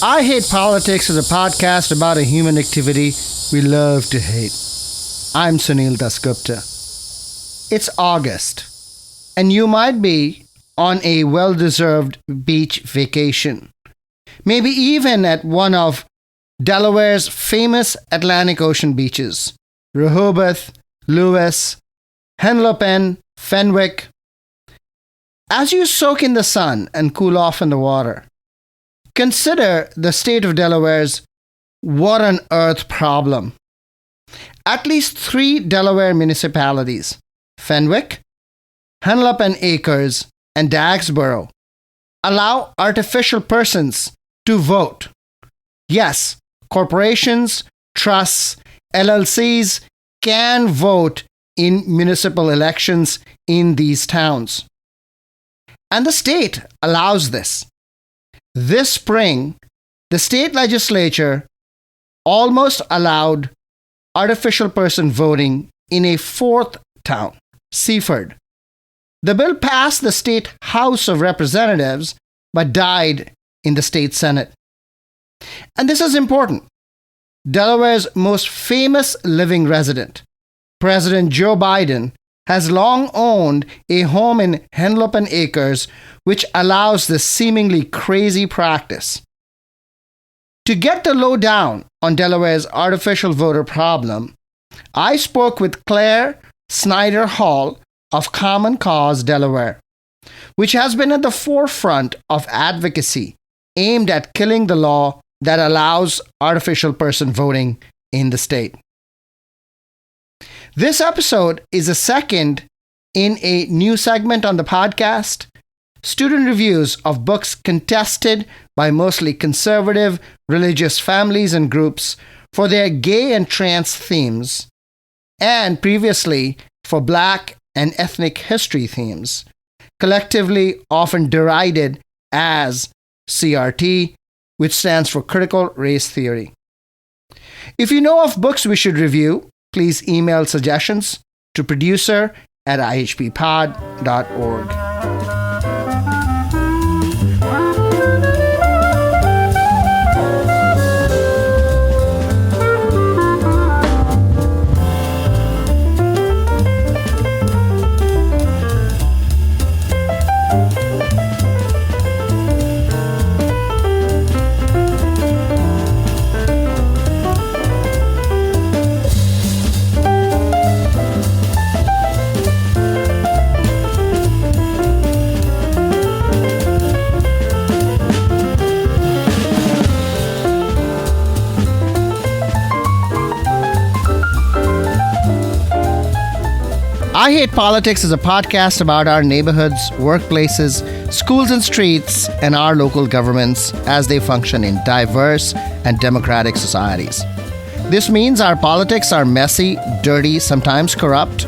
I Hate Politics is a podcast about a human activity we love to hate. I'm Sunil Dasgupta. It's August, and you might be on a well-deserved beach vacation. Maybe even at one of Delaware's famous Atlantic Ocean beaches, Rehoboth, Lewis, Henlopen, Fenwick. As you soak in the sun and cool off in the water, consider the state of Delaware's what on earth problem. At least 3 Delaware municipalities, Fenwick, Henlopen Acres, and Dagsboro, allow artificial persons to vote. Yes, corporations, trusts, LLCs can vote in municipal elections in these towns. And the state allows this. This spring, the state legislature almost allowed artificial person voting in a 4th town, Seaford. The bill passed the state House of Representatives but died in the state Senate. And this is important. Delaware's most famous living resident, President Joe Biden, has long owned a home in Henlopen Acres, which allows this seemingly crazy practice. To get the lowdown on Delaware's artificial voter problem, I spoke with Claire Snyder Hall of Common Cause Delaware, which has been at the forefront of advocacy aimed at killing the law that allows artificial person voting in the state. This episode is the second in a new segment on the podcast, student reviews of books contested by mostly conservative religious families and groups for their gay and trans themes, and previously for Black and ethnic history themes, collectively often derided as CRT, which stands for Critical Race Theory. If you know of books we should review, please email suggestions to producer@ihppod.org. I Hate Politics is a podcast about our neighborhoods, workplaces, schools and streets, and our local governments as they function in diverse and democratic societies. This means our politics are messy, dirty, sometimes corrupt,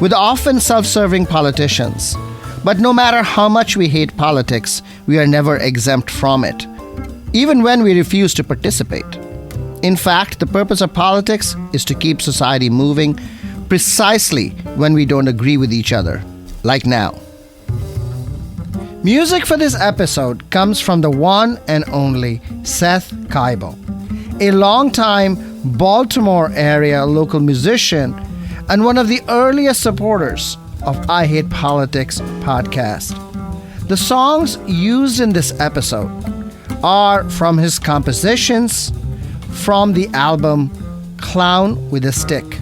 with often self-serving politicians. But no matter how much we hate politics, we are never exempt from it, even when we refuse to participate. In fact, the purpose of politics is to keep society moving precisely when we don't agree with each other, like now. Music for this episode comes from the one and only Seth Keibel, a longtime Baltimore area local musician and one of the earliest supporters of I Hate Politics podcast. The songs used in this episode are from his compositions from the album Clown with a Stick.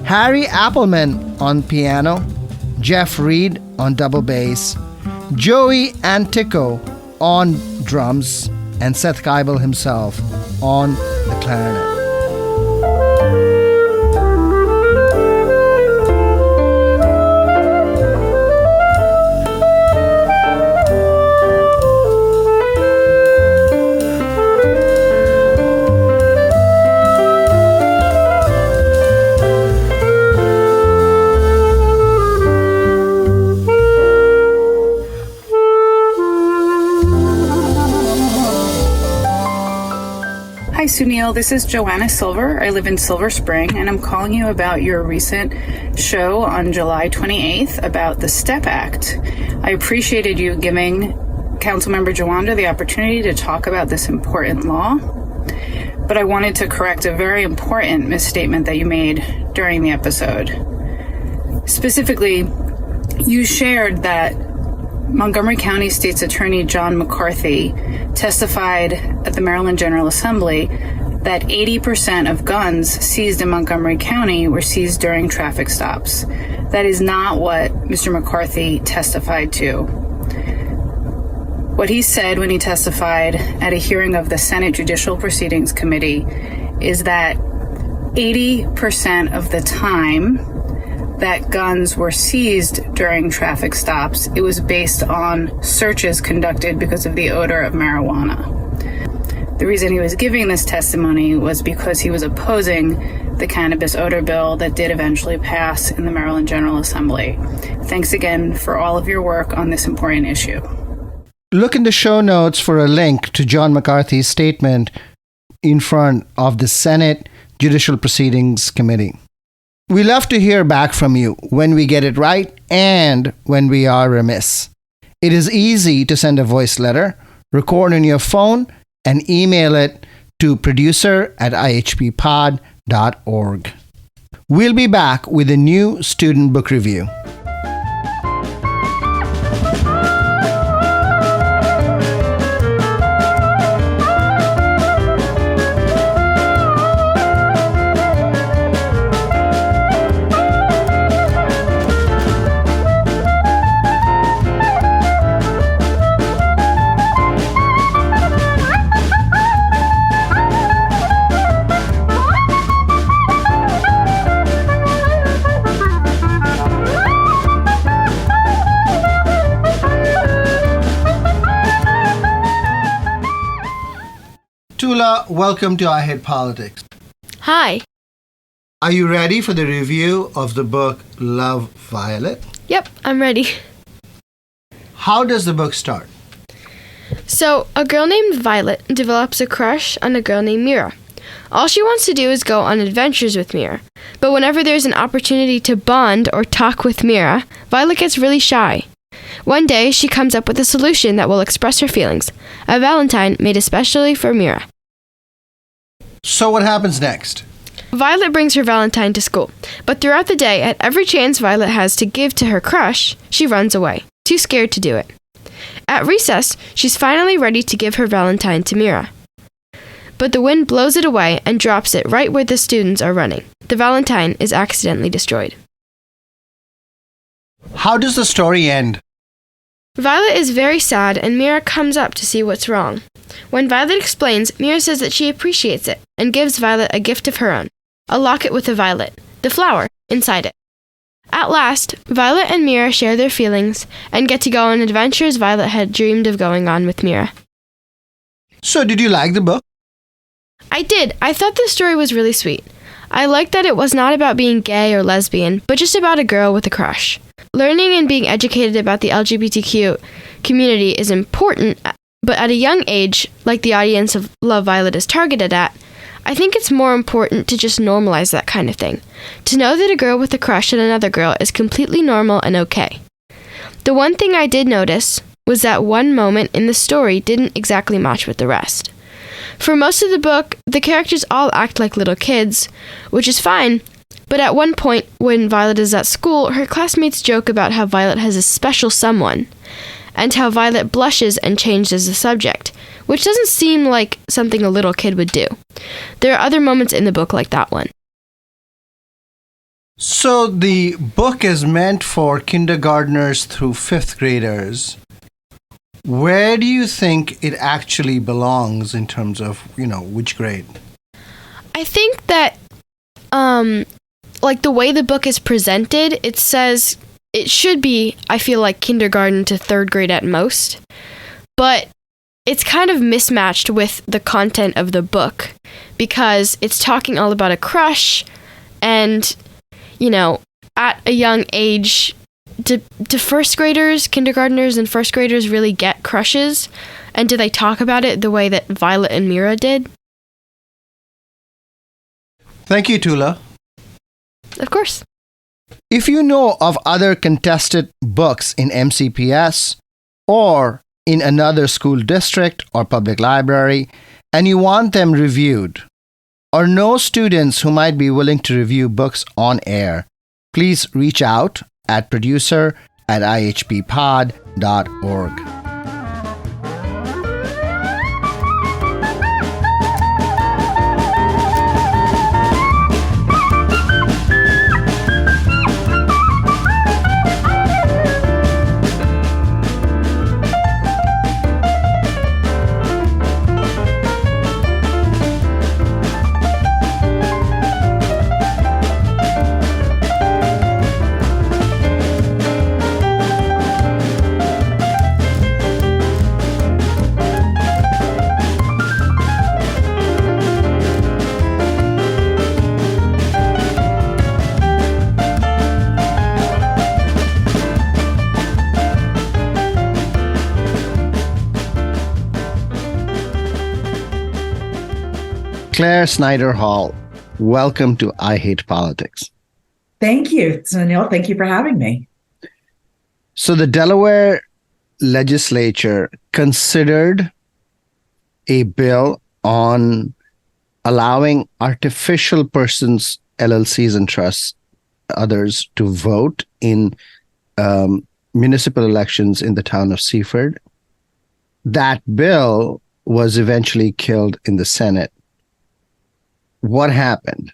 Harry Appleman on piano, Jeff Reed on double bass, Joey Antico on drums, and Seth Keibel himself on the clarinet. Hi Sunil, this is Joanna Silver. I live in Silver Spring, and I'm calling you about your recent show on July 28th about the STEP Act. I appreciated you giving Councilmember Jawanda the opportunity to talk about this important law, but I wanted to correct a very important misstatement that you made during the episode. Specifically, you shared that Montgomery County State's Attorney John McCarthy testified at the Maryland General Assembly that 80% of guns seized in Montgomery County were seized during traffic stops. That is not what Mr. McCarthy testified to. What he said when he testified at a hearing of the Senate Judicial Proceedings Committee is that 80% of the time that guns were seized during traffic stops, it was based on searches conducted because of the odor of marijuana. The reason he was giving this testimony was because he was opposing the cannabis odor bill that did eventually pass in the Maryland General Assembly. Thanks again for all of your work on this important issue. Look in the show notes for a link to John McCarthy's statement in front of the Senate Judicial Proceedings Committee. We love to hear back from you when we get it right and when we are remiss. It is easy to send a voice letter, record on your phone, and email it to producer@ihppod.org. We'll be back with a new student book review. Tula, welcome to I Hate Politics. Hi. Are you ready for the review of the book Love, Violet? Yep, I'm ready. How does the book start? So, a girl named Violet develops a crush on a girl named Mira. All she wants to do is go on adventures with Mira. But whenever there's an opportunity to bond or talk with Mira, Violet gets really shy. One day, she comes up with a solution that will express her feelings, a Valentine made especially for Mira. So what happens next? Violet brings her Valentine to school, but throughout the day, at every chance Violet has to give to her crush, she runs away, too scared to do it. At recess, she's finally ready to give her Valentine to Mira. But the wind blows it away and drops it right where the students are running. The Valentine is accidentally destroyed. How does the story end? Violet is very sad and Mira comes up to see what's wrong. When Violet explains, Mira says that she appreciates it and gives Violet a gift of her own, a locket with a violet, the flower, inside it. At last, Violet and Mira share their feelings and get to go on adventures Violet had dreamed of going on with Mira. So did you like the book? I did. I thought the story was really sweet. I liked that it was not about being gay or lesbian, but just about a girl with a crush. Learning and being educated about the LGBTQ community is important, but at a young age, like the audience of Love, Violet is targeted at, I think it's more important to just normalize that kind of thing. To know that a girl with a crush on another girl is completely normal and okay. The one thing I did notice was that one moment in the story didn't exactly match with the rest. For most of the book, the characters all act like little kids, which is fine, but at one point, when Violet is at school, her classmates joke about how Violet has a special someone, and how Violet blushes and changes the subject, which doesn't seem like something a little kid would do. There are other moments in the book like that one. So the book is meant for kindergartners through fifth graders. Where do you think it actually belongs in terms of, which grade? I think that, the way the book is presented, it says it should be, I feel like, kindergarten to third grade at most. But it's kind of mismatched with the content of the book because it's talking all about a crush and, at a young age, do first graders, kindergartners and first graders really get crushes? And do they talk about it the way that Violet and Mira did? Thank you, Tula. Of course. If you know of other contested books in MCPS or in another school district or public library, and you want them reviewed, or know students who might be willing to review books on air, please reach out at producer@ihppod.org. Claire Snyder Hall, welcome to I Hate Politics. Thank you, Sunil. Thank you for having me. So the Delaware legislature considered a bill on allowing artificial persons, LLCs and trusts, others to vote in municipal elections in the town of Seaford. That bill was eventually killed in the Senate. What happened?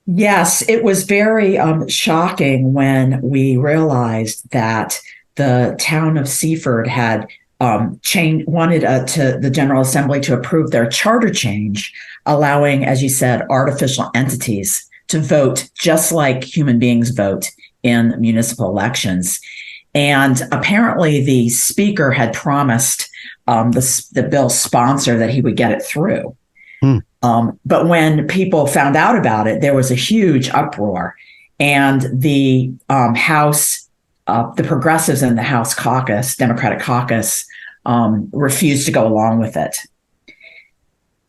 Yes, it was very shocking when we realized that the town of Seaford had wanted to the General Assembly to approve their charter change, allowing, as you said, artificial entities to vote just like human beings vote in municipal elections. And apparently the speaker had promised the bill's sponsor that he would get it through. But when people found out about it, there was a huge uproar, and the House, the progressives in the House caucus, Democratic caucus, refused to go along with it.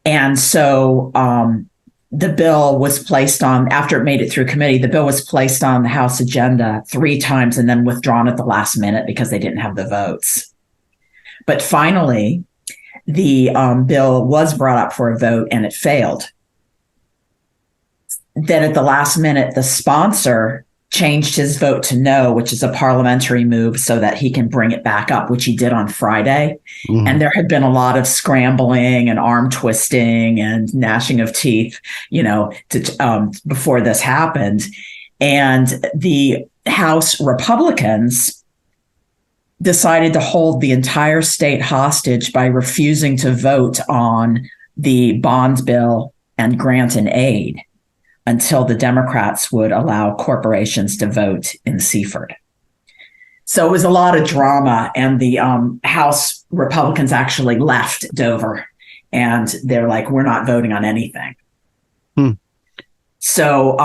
And so the bill was placed on, after it made it through committee, the bill was placed on the House agenda 3 times and then withdrawn at the last minute because they didn't have the votes. But finally, the bill was brought up for a vote and it failed. Then at the last minute, the sponsor changed his vote to no, which is a parliamentary move so that he can bring it back up, which he did on Friday. Mm-hmm. And there had been a lot of scrambling and arm twisting and gnashing of teeth, before this happened. And the House Republicans decided to hold the entire state hostage by refusing to vote on the bond bill and grant and aid until the Democrats would allow corporations to vote in Seaford. So it was a lot of drama, and the House Republicans actually left Dover, and they're like, we're not voting on anything. So,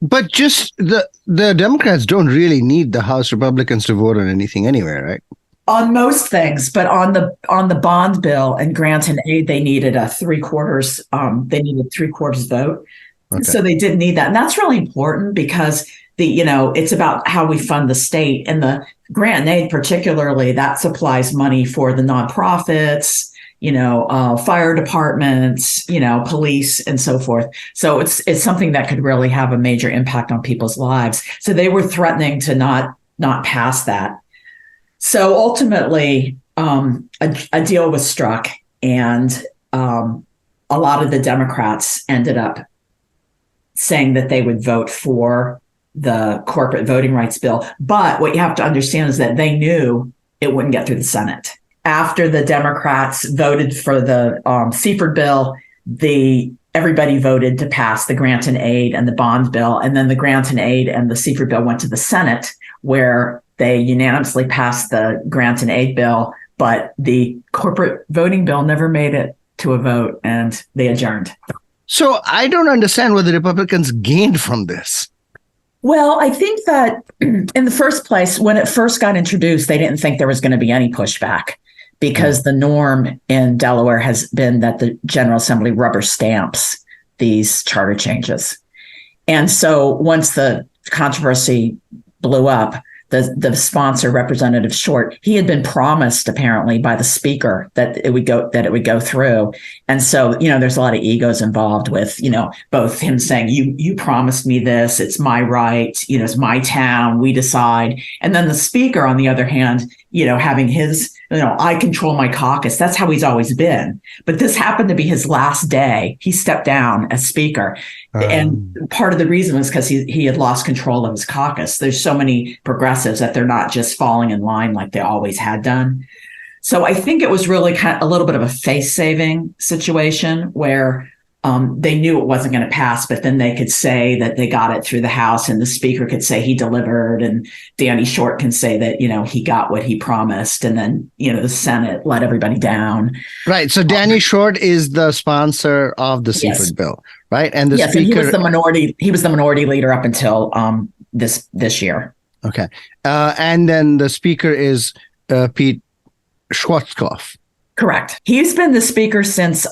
but just the Democrats don't really need the House Republicans to vote on anything anyway, right? On most things, but on the bond bill and grant and aid, they needed a 3/4. They needed 3/4 vote, okay. So they didn't need that, and that's really important because it's about how we fund the state, and the grant and aid particularly that supplies money for the nonprofits. Fire departments, police and so forth. So it's something that could really have a major impact on people's lives. So they were threatening to not pass that. So ultimately, a deal was struck, and a lot of the Democrats ended up saying that they would vote for the corporate voting rights bill. But what you have to understand is that they knew it wouldn't get through the Senate. After the Democrats voted for the Seaford bill, everybody voted to pass the grant and aid and the bond bill. And then the grant and aid and the Seaford bill went to the Senate, where they unanimously passed the grant and aid bill. But the corporate voting bill never made it to a vote, and they adjourned. So I don't understand what the Republicans gained from this. Well, I think that in the first place, when it first got introduced, they didn't think there was going to be any pushback, because the norm in Delaware has been that the General Assembly rubber stamps these charter changes. And so once the controversy blew up, the sponsor, Representative Short, he had been promised apparently by the speaker that it would go through. And so, there's a lot of egos involved with, both him saying, you promised me this, it's my right, it's my town, we decide. And then the speaker, on the other hand, having his, I control my caucus. That's how he's always been. But this happened to be his last day. He stepped down as speaker. And part of the reason was because he had lost control of his caucus. There's so many progressives that they're not just falling in line like they always had done. So I think it was really kind of a little bit of a face-saving situation where they knew it wasn't going to pass, but then they could say that they got it through the House, and the speaker could say he delivered, and Danny Short can say that, he got what he promised. And then, the Senate let everybody down. Right. So Danny Short is the sponsor of the Seaford bill, right? And the speaker, and he was the minority leader up until this year. Okay. And then the speaker is Pete Schwarzkopf. Correct. He's been the speaker since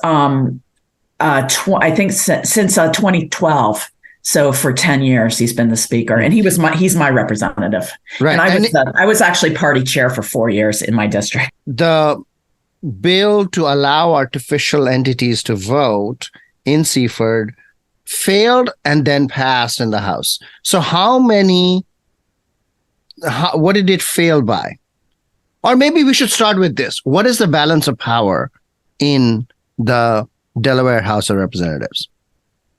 I think since 2012. So for 10 years, he's been the speaker, and he's my representative. Right. And I was actually party chair for 4 years in my district. The bill to allow artificial entities to vote in Seaford failed and then passed in the House. So what did it fail by? Or maybe we should start with this. What is the balance of power in the Delaware House of Representatives?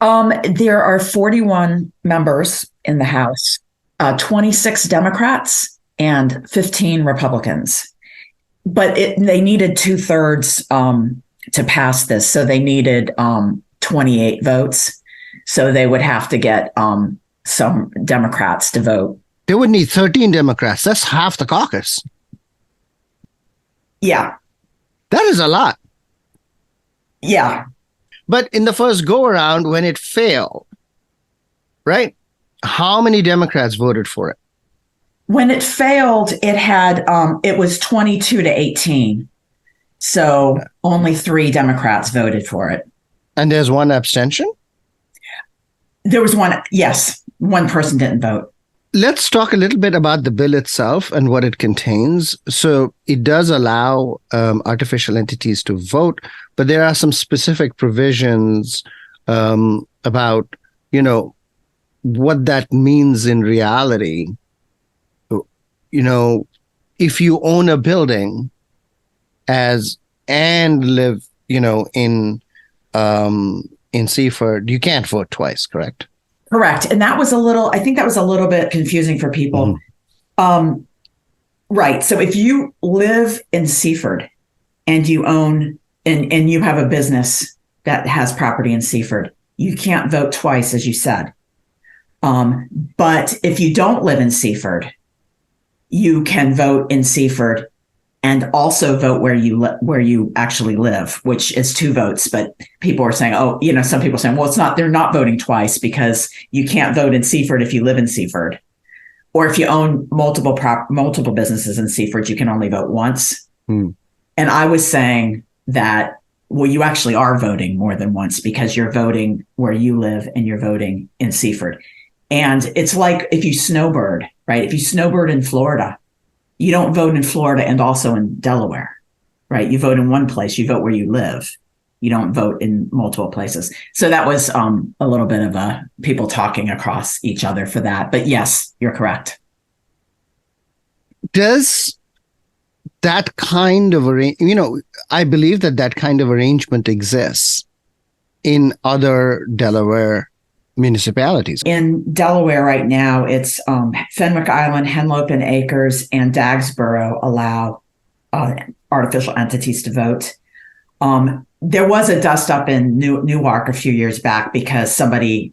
There are 41 members in the House, 26 Democrats and 15 Republicans. But they needed 2/3 to pass this. So they needed 28 votes. So they would have to get some Democrats to vote. They would need 13 Democrats. That's half the caucus. Yeah. That is a lot. Yeah. But in the first go around, when it failed, right? How many Democrats voted for it? When it failed, it was 22-18. So only 3 Democrats voted for it. And there's one abstention? There was one. Yes. One person didn't vote. Let's talk a little bit about the bill itself and what it contains. So it does allow artificial entities to vote, but there are some specific provisions about, what that means in reality. If you own a building and live, in Seaford, you can't vote twice, correct? Correct. And I think that was a little bit confusing for people. Mm-hmm. Right. So if you live in Seaford and you own and you have a business that has property in Seaford, you can't vote twice, as you said. But if you don't live in Seaford, you can vote in Seaford and also vote where you actually live, which is 2 votes. But people are saying, some people are saying, well, they're not voting twice because you can't vote in Seaford if you live in Seaford. Or if you own multiple businesses in Seaford, you can only vote once. And I was saying that, well, you actually are voting more than once because you're voting where you live and you're voting in Seaford. And it's like if you snowbird, right? If you snowbird in Florida, you don't vote in Florida and also in Delaware, right? You vote in one place, you vote where you live. You don't vote in multiple places. So that was a little bit of people talking across each other for that. But yes, you're correct. Does that kind of I believe that kind of arrangement exists in other Delaware municipalities. In Delaware right now, it's Fenwick Island, Henlopen Acres, and Dagsboro allow artificial entities to vote. There was a dust up in Newark a few years back because a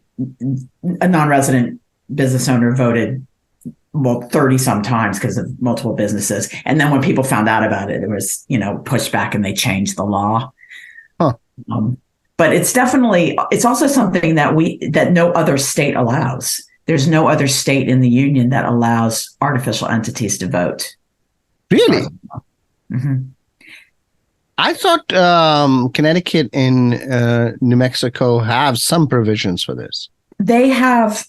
non-resident business owner voted 30 some times because of multiple businesses. And then when people found out about it, there was, pushback and they changed the law. Huh. But it's also something that no other state allows. There's no other state in the union that allows artificial entities to vote. Really? Mm-hmm. I thought Connecticut and New Mexico have some provisions for this. They have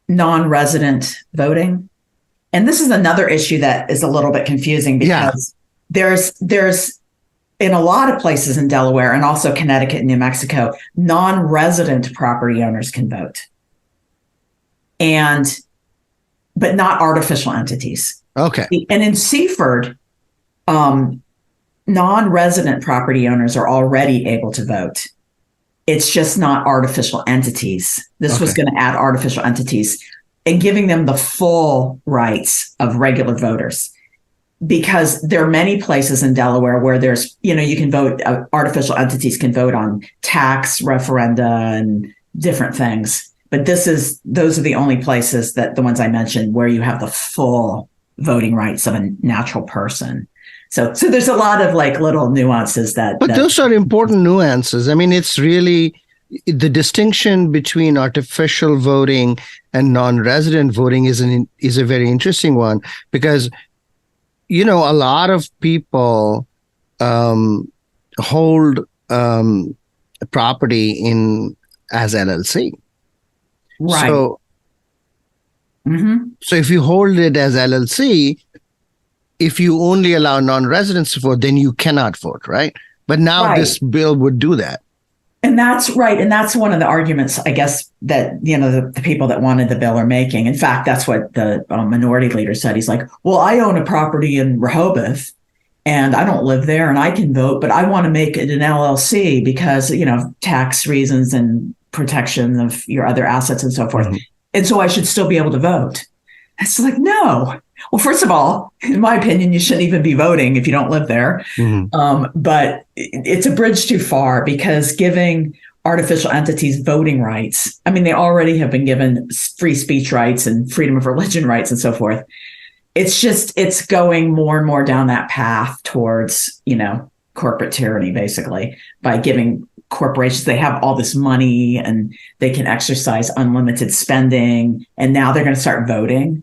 non-resident voting. And this is another issue that is a little bit confusing because there's in a lot of places in Delaware and also Connecticut and New Mexico, non-resident property owners can vote. But not artificial entities. Okay. And in Seaford, non-resident property owners are already able to vote. It's just not artificial entities. This was going to add artificial entities and giving them the full rights of regular voters. Because there are many places in Delaware where there's, you can vote, artificial entities can vote on tax referenda and different things. But those are the only places that the ones I mentioned where you have the full voting rights of a natural person. So there's a lot of like little nuances that. But those are important nuances. I mean, it's really the distinction between artificial voting and non-resident voting is a very interesting one because, a lot of people hold property as LLC. Right. So if you hold it as LLC, if you only allow non-residents to vote, then you cannot vote, right? But now this bill would do that. And that's right. And that's one of the arguments, I guess, that, the people that wanted the bill are making. In fact, that's what the minority leader said. He's like, well, I own a property in Rehoboth and I don't live there and I can vote, but I want to make it an LLC because, tax reasons and protection of your other assets and so forth. Mm-hmm. And so I should still be able to vote. It's like, no. Well, first of all, in my opinion, you shouldn't even be voting if you don't live there. Mm-hmm. But it's a bridge too far because giving artificial entities voting rights, I mean, they already have been given free speech rights and freedom of religion rights and so forth. It's going more and more down that path towards, corporate tyranny, basically, by giving corporations, they have all this money and they can exercise unlimited spending. And now they're going to start voting.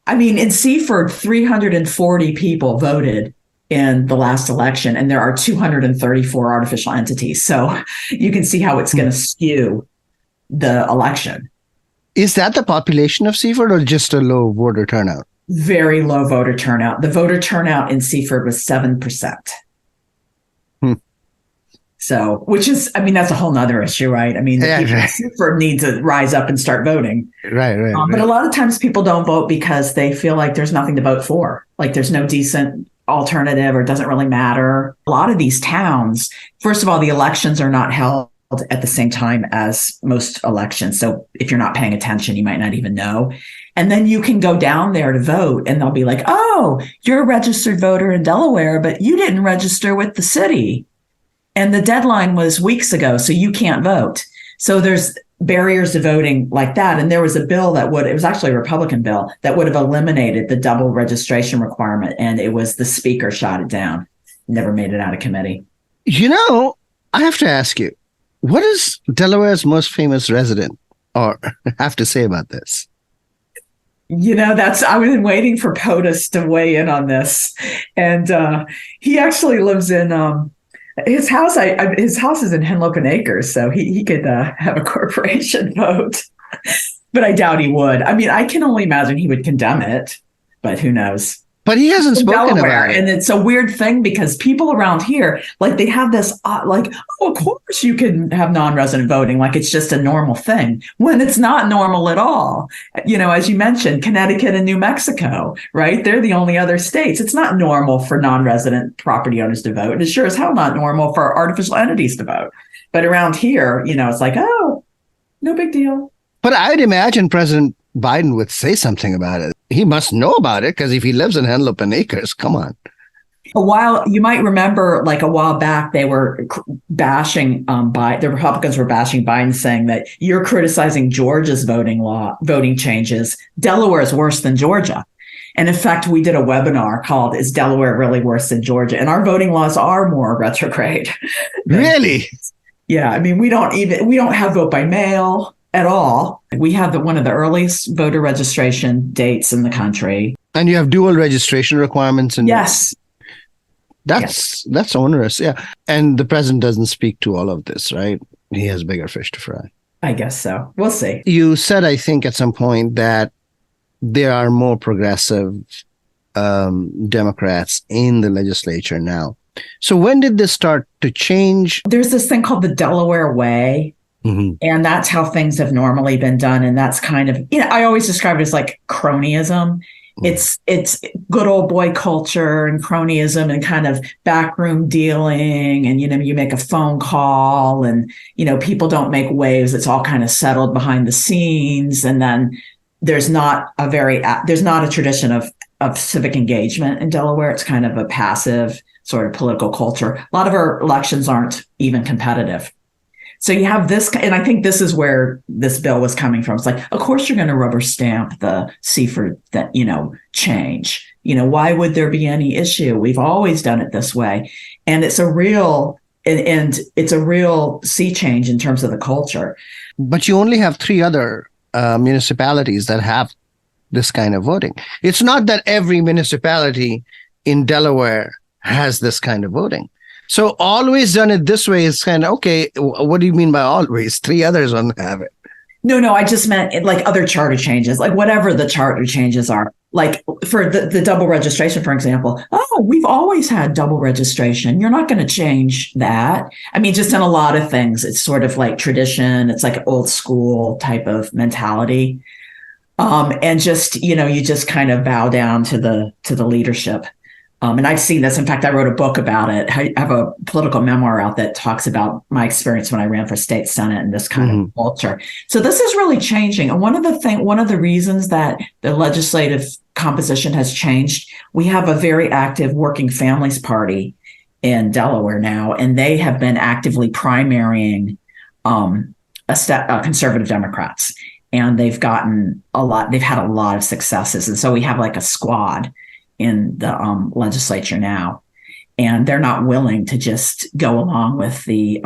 I mean, in Seaford, 340 people voted in the last election, and there are 234 artificial entities. So you can see how it's going to skew the election. Is that the population of Seaford or just a low voter turnout? Very low voter turnout. The voter turnout in Seaford was 7%. So, which is, I mean, that's a whole nother issue, right? I mean, Seaford need to rise up and start voting. Right. But a lot of times people don't vote because they feel like there's nothing to vote for. Like there's no decent alternative or it doesn't really matter. A lot of these towns, first of all, the elections are not held at the same time as most elections. So if you're not paying attention, you might not even know. And then you can go down there to vote and they'll be like, oh, you're a registered voter in Delaware, but you didn't register with the city. And the deadline was weeks ago, so you can't vote. So there's barriers to voting like that. And there was a bill it was actually a Republican bill that would have eliminated the double registration requirement. And it was the speaker shot it down. Never made it out of committee. I have to ask you, what does Delaware's most famous resident have to say about this? I've been waiting for POTUS to weigh in on this. And he actually lives in his house. His house is in Henlopen Acres, so he could have a corporation vote. But I doubt he would. I mean, I can only imagine he would condemn it, but who knows? But he hasn't spoken about it. And it's a weird thing because people around here, like they have this, of course you can have non-resident voting. Like it's just a normal thing when it's not normal at all. As you mentioned, Connecticut and New Mexico, right? They're the only other states. It's not normal for non-resident property owners to vote. It's sure as hell not normal for artificial entities to vote. But around here, it's like, oh, no big deal. But I'd imagine President Biden would say something about it. He must know about it because if he lives in Henlopen Acres, come on. You might remember like a while back, they were bashing the Republicans were bashing Biden, saying that you're criticizing Georgia's voting changes. Delaware is worse than Georgia. And in fact, we did a webinar called "Is Delaware Really Worse Than Georgia?" And our voting laws are more retrograde. Really? Yeah. I mean, we don't have vote by mail at all. We have one of the earliest voter registration dates in the country. And you have dual registration requirements. Yes. That's onerous. Yeah. And the president doesn't speak to all of this, right? He has bigger fish to fry. I guess so. We'll see. You said, I think at some point that there are more progressive Democrats in the legislature now. So when did this start to change? There's this thing called the Delaware Way. Mm-hmm. And that's how things have normally been done. And that's kind of, I always describe it as like cronyism. Mm-hmm. It's good old boy culture and cronyism and kind of backroom dealing. And, you make a phone call and, people don't make waves. It's all kind of settled behind the scenes. And then there's not a tradition of civic engagement in Delaware. It's kind of a passive sort of political culture. A lot of our elections aren't even competitive. So you have this, and I think this is where this bill was coming from. It's like, of course you're going to rubber stamp the Seaford that, change. Why would there be any issue? We've always done it this way. And it's a real sea change in terms of the culture. But you only have 3 other municipalities that have this kind of voting. It's not that every municipality in Delaware has this kind of voting. So always done it this way is kind of, okay, what do you mean by always? 3 others don't have it. No, I just meant like other charter changes, like whatever the charter changes are. Like for the double registration, for example, we've always had double registration. You're not going to change that. I mean, just in a lot of things, it's sort of like tradition. It's like old school type of mentality. And just, you just kind of bow down to the leadership. And I've seen this. In fact, I wrote a book about it. I have a political memoir out that talks about my experience when I ran for state senate and this kind of culture. So this is really changing. And one of the reasons that the legislative composition has changed, we have a very active Working Families Party in Delaware now, and they have been actively primarying conservative Democrats. And they've had a lot of successes. And so we have like a squad in the legislature now, and they're not willing to just go along with the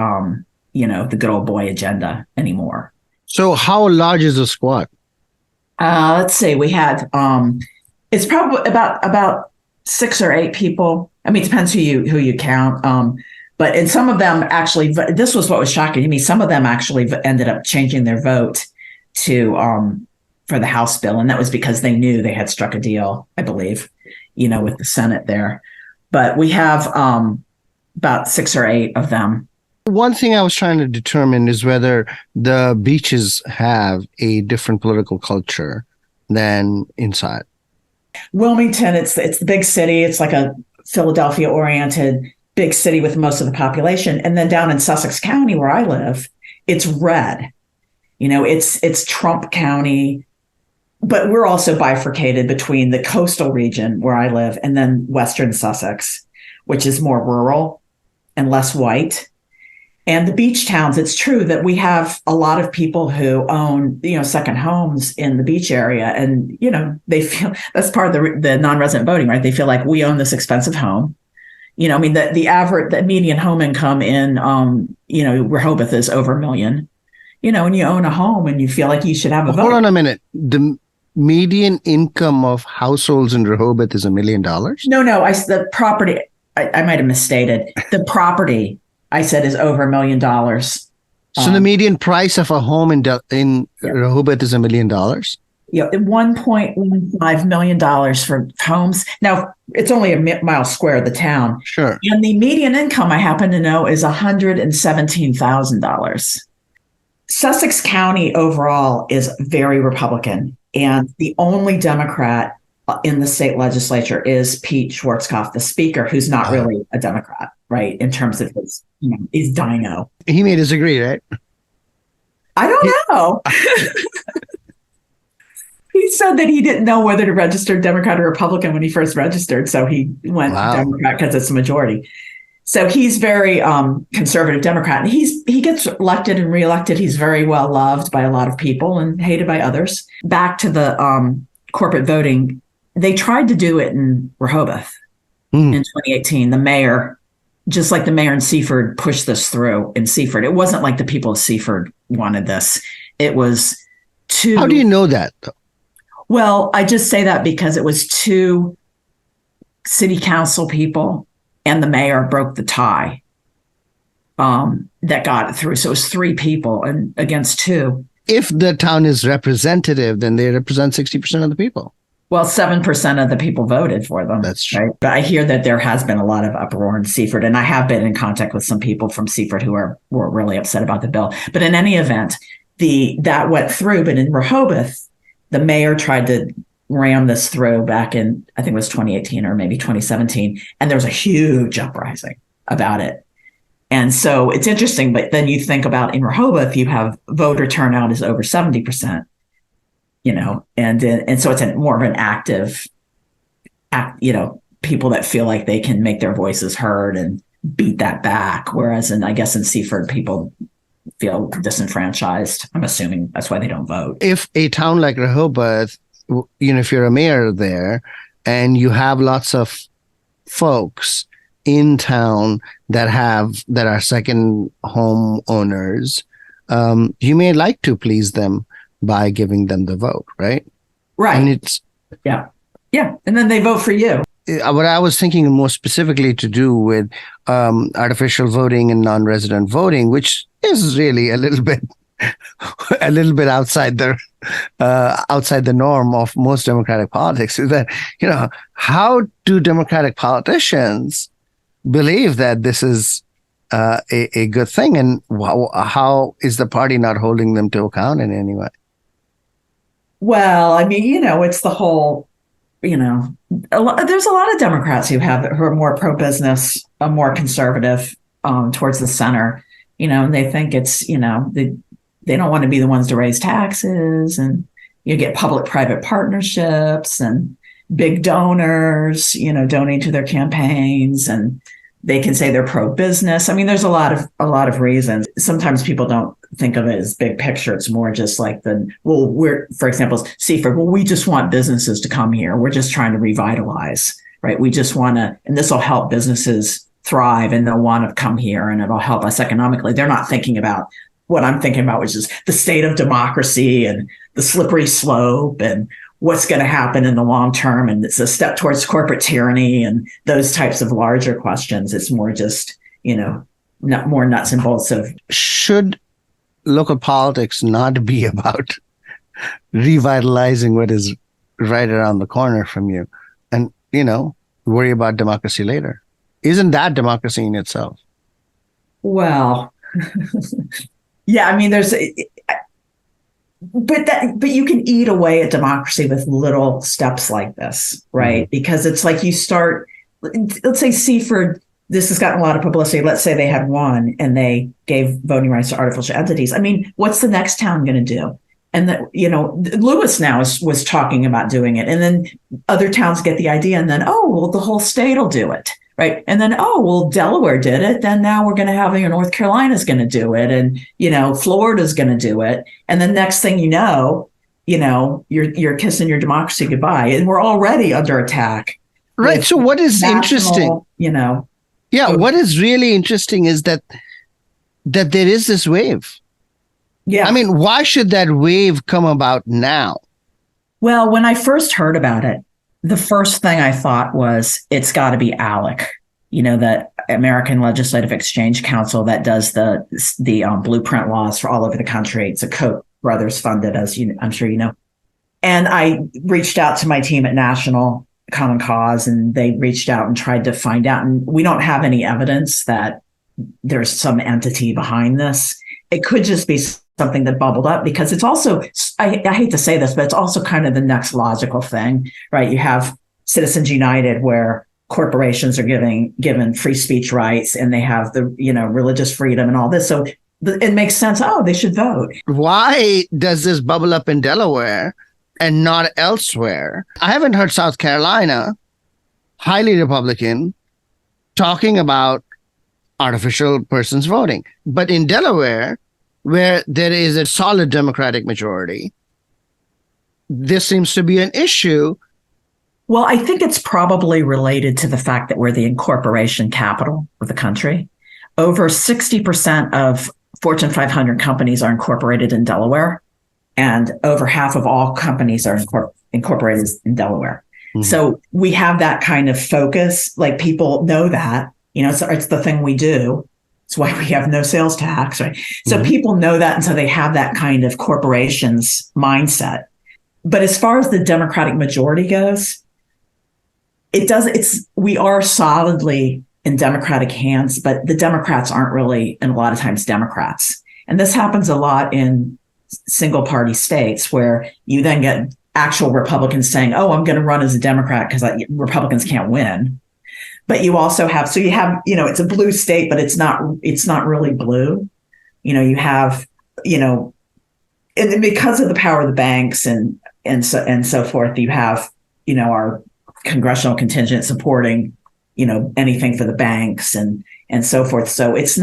good old boy agenda anymore. So how large is the squad? Let's see. We had it's probably about 6 or 8 people. I mean, it depends who you count. But in some of them actually, this was what was shocking to me. Some of them actually ended up changing their vote to for the House bill, and that was because they knew they had struck a deal, I believe, with the Senate there. But we have about 6 or 8 of them. One thing I was trying to determine is whether the beaches have a different political culture than inside. Wilmington, it's the big city. It's like a Philadelphia-oriented big city with most of the population. And then down in Sussex County, where I live, it's red. It's Trump County. But we're also bifurcated between the coastal region where I live and then Western Sussex, which is more rural and less white. And the beach towns, it's true that we have a lot of people who own, second homes in the beach area. And, they feel that's part of the non-resident voting, right? They feel like we own this expensive home. The median home income in, Rehoboth is over $1 million. And you own a home and you feel like you should have a vote. Hold on a minute. The median income of households in Rehoboth is $1 million? No. The property, I might have misstated. The property, I said, is over $1 million. So the median price of a home in Rehoboth is $1 million? Yeah, $1.15 million for homes. Now, it's only a mile square of the town. Sure. And the median income, I happen to know, is $117,000. Sussex County overall is very Republican, and the only Democrat in the state legislature is Pete Schwarzkopf, the speaker, who's not really a Democrat, right? In terms of his, he's dino. He may disagree, right? I don't know. He said that he didn't know whether to register Democrat or Republican when he first registered, so he went Democrat because it's a majority. So he's very conservative Democrat, and he gets elected and reelected. He's very well loved by a lot of people and hated by others. Back to the corporate voting, they tried to do it in Rehoboth in 2018. The mayor, just like the mayor in Seaford, pushed this through in Seaford. It wasn't like the people of Seaford wanted this. It was too. How do you know that, though? Well, I just say that because it was 2 city council people and the mayor broke the tie that got it through. So it was 3 people and against 2. if the town is representative, then they represent 60% of the people. Well, 7% of the people voted for them. That's true. Right? But I hear that there has been a lot of uproar in Seaford, and I have been in contact with some people from Seaford who were really upset about the bill. But in any event, that went through. But in Rehoboth, the mayor tried to ram this through back in, I think it was 2018 or maybe 2017, and there was a huge uprising about it. And so it's interesting, but then you think about in Rehoboth, you have voter turnout is over 70%. And so it's more of an active, people that feel like they can make their voices heard and beat that back. Whereas I guess in Seaford, people feel disenfranchised. I'm assuming that's why they don't vote. If a town like Rehoboth, if you're a mayor there and you have lots of folks in town that are second home owners, you may like to please them by giving them the vote, right? Right. And it's yeah. And then they vote for you. What I was thinking more specifically to do with artificial voting and non-resident voting, which is really a little bit outside the norm of most democratic politics, is that how do democratic politicians believe that this is a good thing, and how is the party not holding them to account in any way? Well, I mean, it's the whole, there's a lot of Democrats who are more pro-business, more conservative towards the center, and they think it's, they don't want to be the ones to raise taxes, and you get public-private partnerships and big donors, donate to their campaigns, and they can say they're pro-business. I mean, there's a lot of reasons. Sometimes people don't think of it as big picture. It's more just like for example, Seaford, we just want businesses to come here. We're just trying to revitalize, right? We just want to, and this will help businesses thrive, and they'll want to come here, and it'll help us economically. They're not thinking about what I'm thinking about, which is the state of democracy and the slippery slope and what's going to happen in the long term. And it's a step towards corporate tyranny and those types of larger questions. It's more just, more nuts and bolts of. Should local politics not be about revitalizing what is right around the corner from you and, worry about democracy later? Isn't that democracy in itself? Well, yeah, I mean, but you can eat away at democracy with little steps like this, right? Mm-hmm. Because it's like you start, let's say Seaford, this has gotten a lot of publicity. Let's say they had won and they gave voting rights to artificial entities. I mean, what's the next town going to do? And Lewis now was talking about doing it. And then other towns get the idea. And then, the whole state will do it. Right. And then, Delaware did it. Then now we're going to have, North Carolina's going to do it. And, Florida's going to do it. And then next thing you're kissing your democracy goodbye. And we're already under attack. Right. So what is interesting, Yeah. What is really interesting is that there is this wave. Yeah. I mean, why should that wave come about now? Well, when I first heard about it, the first thing I thought was it's got to be ALEC, the American Legislative Exchange Council that does the blueprint laws for all over the country. It's a Koch brothers funded, as I'm sure you know. And I reached out to my team at National Common Cause, and they reached out and tried to find out. And we don't have any evidence that there's some entity behind this. It could just be something that bubbled up, because it's also, I hate to say this, but it's also kind of the next logical thing, right? You have Citizens United, where corporations are given free speech rights, and they have the, religious freedom and all this. So it makes sense. They should vote. Why does this bubble up in Delaware and not elsewhere? I haven't heard South Carolina, highly Republican, talking about artificial persons voting. But in Delaware, where there is a solid Democratic majority, this seems to be an issue. Well, I think it's probably related to the fact that we're the incorporation capital of the country. Over 60% of Fortune 500 companies are incorporated in Delaware, and over half of all companies are incorporated in Delaware. Mm-hmm. So we have that kind of focus, like people know that, it's the thing we do. It's why we have no sales tax, right? So people know that, and so they have that kind of corporations mindset. But as far as the Democratic majority goes, we are solidly in Democratic hands, but the Democrats aren't really, and a lot of times, Democrats. And this happens a lot in single party states where you then get actual Republicans saying, oh, I'm going to run as a Democrat because Republicans can't win. But you also have, it's a blue state, but it's not really blue. You have, and because of the power of the banks and so forth, you have, our congressional contingent supporting, anything for the banks and so forth. So it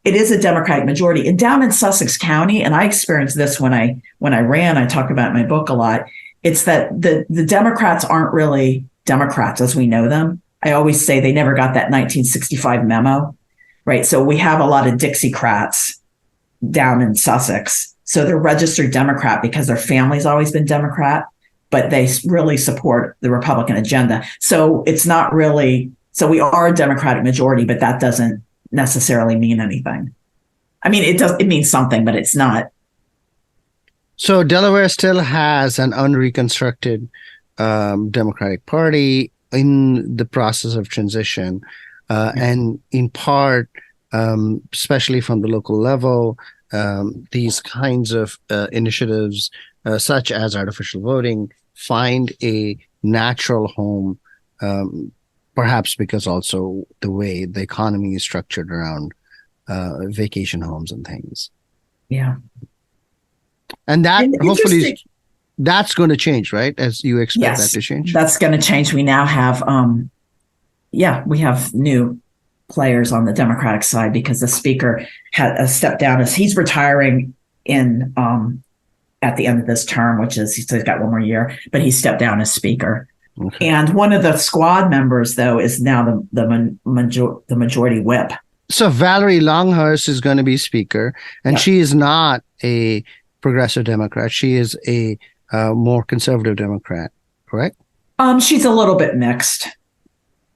is a Democratic majority. And down in Sussex County, and I experienced this when I ran, I talk about it in my book a lot, it's that the Democrats aren't really Democrats as we know them. I always say they never got that 1965 memo, right? So we have a lot of Dixiecrats down in Sussex. So they're registered Democrat because their family's always been Democrat, but they really support the Republican agenda. So it's not really, so we are a Democratic majority, but that doesn't necessarily mean anything. I mean, it means something, but it's not. So Delaware still has an unreconstructed Democratic Party in the process of transition, and in part, especially from the local level, these kinds of initiatives, such as artificial voting, find a natural home, perhaps because also the way the economy is structured around vacation homes and things. Yeah. And that hopefully that's going to change, right? As you expect that to change? That's going to change. We now have, we have new players on the Democratic side because the speaker had stepped down as he's retiring in at the end of this term, which is, he's got one more year, but he stepped down as speaker. Okay. And one of the squad members, though, is now the majority whip. So Valerie Longhurst is going to be speaker, and she is not a progressive Democrat. She is a more conservative Democrat, correct? She's a little bit mixed.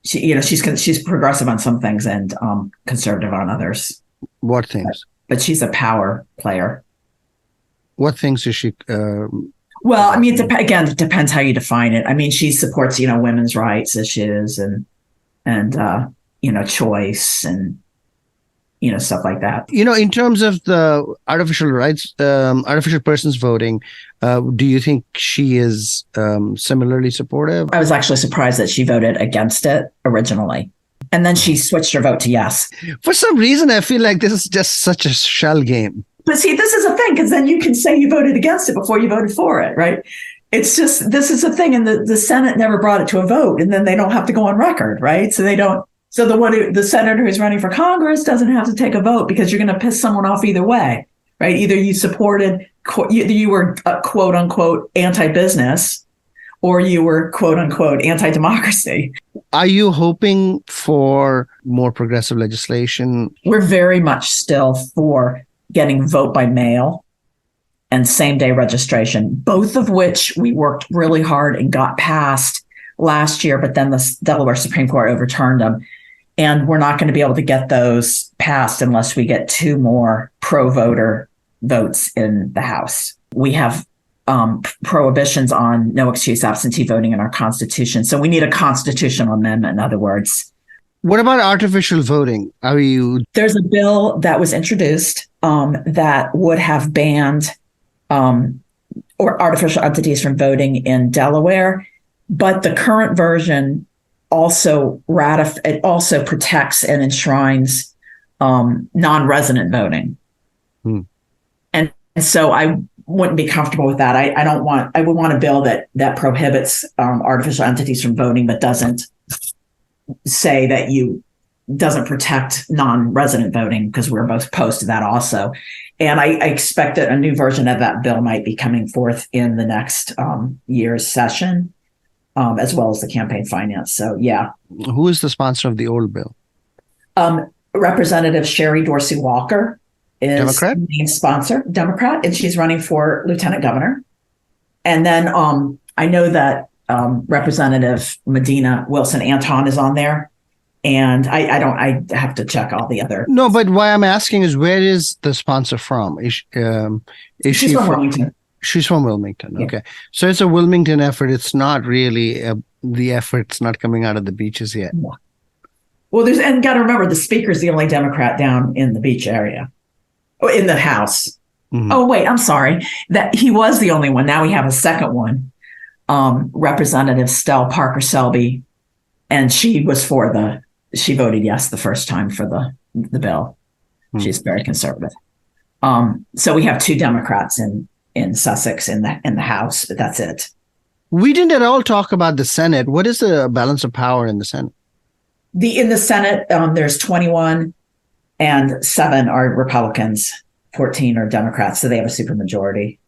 She's progressive on some things and conservative on others. What things? But she's a power player. What things is she? Well, I mean, it depends how you define it. I mean, she supports, women's rights issues and choice and, stuff like that. In terms of the artificial persons voting, do you think she is similarly supportive? I was actually surprised that she voted against it originally. And then she switched her vote to yes. For some reason, I feel like this is just such a shell game. But see, this is a thing, because then you can say you voted against it before you voted for it, right? It's just, this is a thing. And the Senate never brought it to a vote, and then they don't have to go on record, right? So they don't. So the senator who's running for Congress doesn't have to take a vote because you're going to piss someone off either way, right? Either you supported, you were quote unquote anti-business, or you were quote unquote anti-democracy. Are you hoping for more progressive legislation? We're very much still for getting vote by mail and same day registration, both of which we worked really hard and got passed last year, but then the Delaware Supreme Court overturned them. And we're not going to be able to get those passed unless we get 2 more pro-voter votes in the House. We have prohibitions on no excuse absentee voting in our Constitution. So we need a constitutional amendment, in other words. What about artificial voting? There's a bill that was introduced that would have banned or artificial entities from voting in Delaware. But the current version also protects and enshrines non-resident voting. And so I wouldn't be comfortable with that. I would want a bill that prohibits artificial entities from voting, but doesn't say that doesn't protect non-resident voting, because we're both opposed to that also. And I expect that a new version of that bill might be coming forth in the next year's session. As well as the campaign finance. So, yeah. Who is the sponsor of the old bill? Representative Sherry Dorsey Walker is Democrat? The main sponsor, Democrat, and she's running for lieutenant governor. And then I know that Representative Medina Wilson Anton is on there. And I have to check all the other. No, but why I'm asking is, where is the sponsor from? Is She's she from Wilmington. She's from Wilmington. Yeah. Okay. So it's a Wilmington effort. It's not really the effort's not coming out of the beaches yet. Yeah. Well, and got to remember, the speaker's the only Democrat down in the beach area, in the House. Mm-hmm. Oh, wait, I'm sorry. That he was the only one. Now we have a second one, Representative Stell Parker Selby, and she voted yes the first time for the bill. Mm-hmm. She's very conservative. So we have two Democrats in Sussex in the House, but that's it. We didn't at all talk about the Senate. What is the balance of power in the Senate? In the Senate, there's 21 and 7 are Republicans, 14 are Democrats, so they have a supermajority.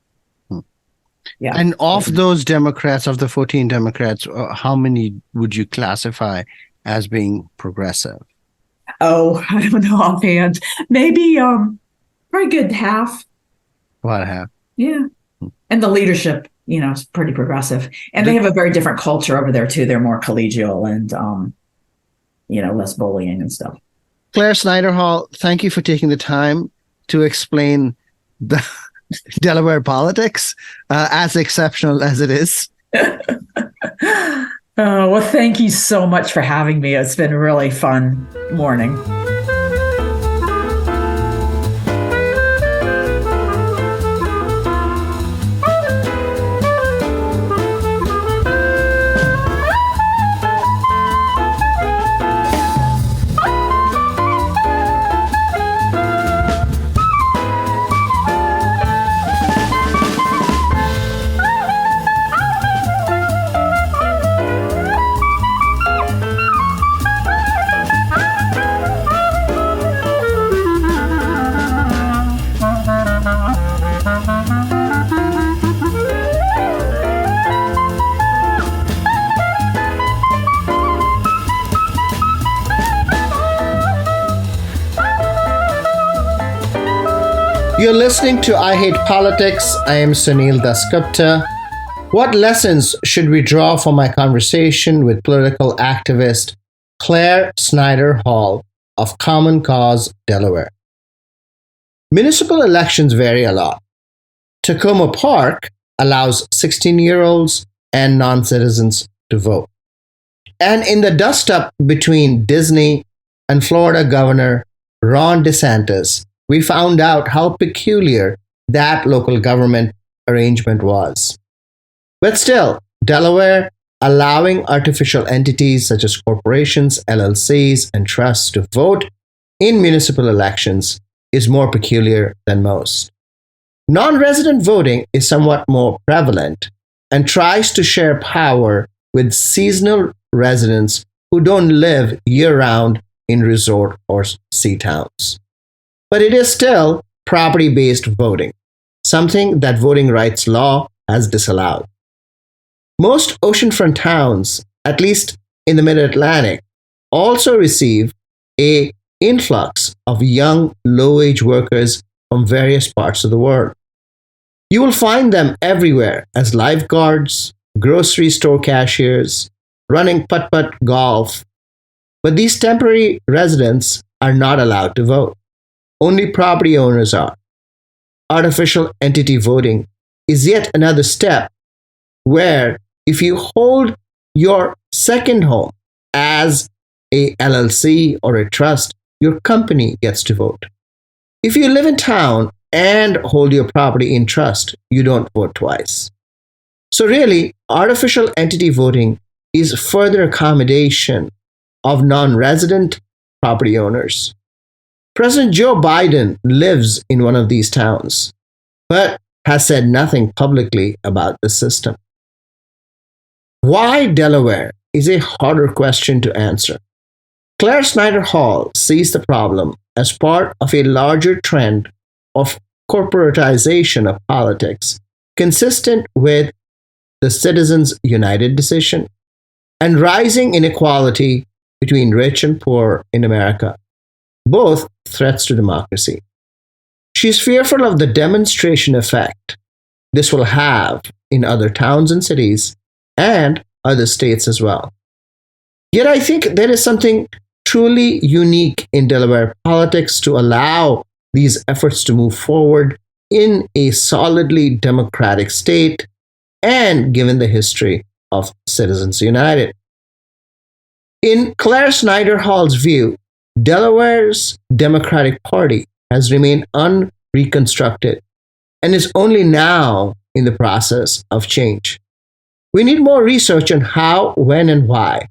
Yeah. And of those Democrats, of the 14 Democrats, how many would you classify as being progressive? Oh, I don't know offhand. Maybe very good half. About half. Yeah. And the leadership, is pretty progressive. And they have a very different culture over there too. They're more collegial and less bullying and stuff. Claire Snyder Hall, thank you for taking the time to explain the Delaware politics, as exceptional as it is. Well, thank you so much for having me. It's been a really fun morning. You're listening to I Hate Politics. I am Sunil Dasgupta. What lessons should we draw from my conversation with political activist Claire Snyder Hall of Common Cause, Delaware? Municipal elections vary a lot. Tacoma Park allows 16-year-olds and non-citizens to vote. And in the dust-up between Disney and Florida Governor Ron DeSantis, we found out how peculiar that local government arrangement was. But still, Delaware allowing artificial entities such as corporations, LLCs, and trusts to vote in municipal elections is more peculiar than most. Non-resident voting is somewhat more prevalent and tries to share power with seasonal residents who don't live year-round in resort or sea towns. But it is still property-based voting, something that voting rights law has disallowed. Most oceanfront towns, at least in the Mid-Atlantic, also receive an influx of young, low-wage workers from various parts of the world. You will find them everywhere as lifeguards, grocery store cashiers, running putt-putt golf. But these temporary residents are not allowed to vote. Only property owners are. Artificial entity voting is yet another step where if you hold your second home as a LLC or a trust, your company gets to vote. If you live in town and hold your property in trust, you don't vote twice. So really, artificial entity voting is further accommodation of non-resident property owners. President Joe Biden lives in one of these towns, but has said nothing publicly about the system. Why Delaware is a harder question to answer. Claire Snyder Hall sees the problem as part of a larger trend of corporatization of politics, consistent with the Citizens United decision and rising inequality between rich and poor in America, both threats to democracy. She's fearful of the demonstration effect this will have in other towns and cities and other states as well. Yet I think there is something truly unique in Delaware politics to allow these efforts to move forward in a solidly democratic state and given the history of Citizens United. In Claire Snyder Hall's view, Delaware's Democratic Party has remained unreconstructed and is only now in the process of change. We need more research on how, when, and why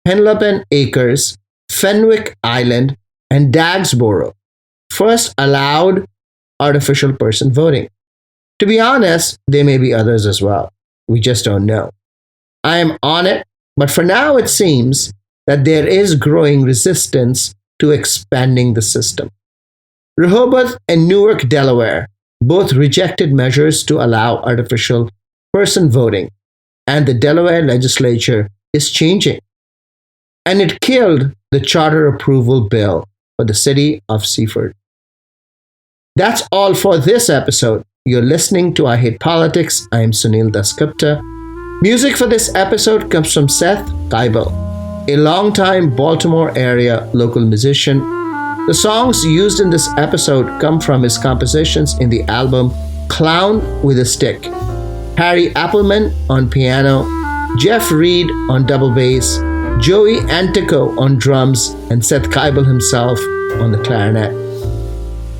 Henlopen Acres, Fenwick Island, and Dagsboro first allowed artificial person voting. To be honest, there may be others as well. We just don't know. I am on it, but for now it seems that there is growing resistance to expanding the system. Rehoboth and Newark, Delaware, both rejected measures to allow artificial person voting, and the Delaware legislature is changing. And it killed the charter approval bill for the city of Seaford. That's all for this episode. You're listening to I Hate Politics. I'm Sunil Dasgupta. Music for this episode comes from Seth Keibel, a longtime Baltimore area local musician. The songs used in this episode come from his compositions in the album Clown with a Stick. Harry Appleman on piano, Jeff Reed on double bass, Joey Antico on drums, and Seth Keibel himself on the clarinet.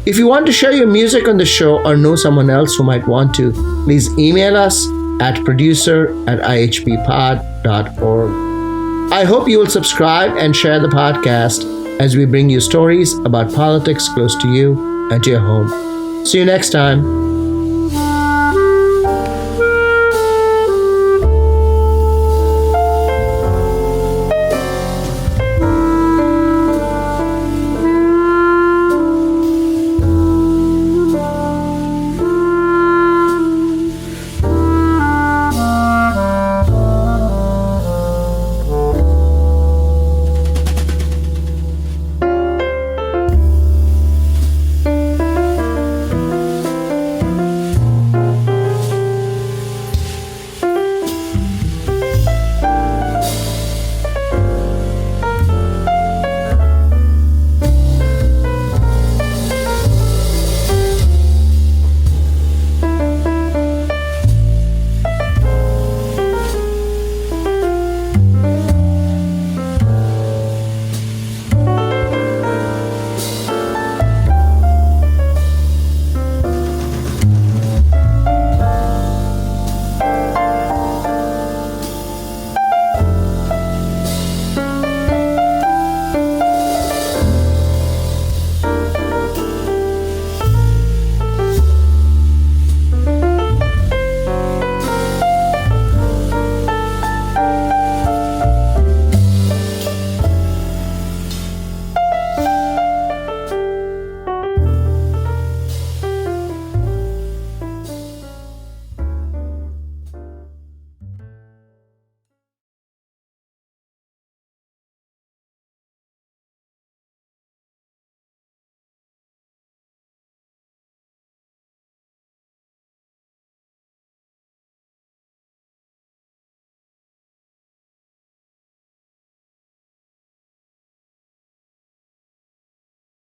If you want to share your music on the show or know someone else who might want to, please email us at producer@ihppod.org. I hope you will subscribe and share the podcast as we bring you stories about politics close to you and to your home. See you next time.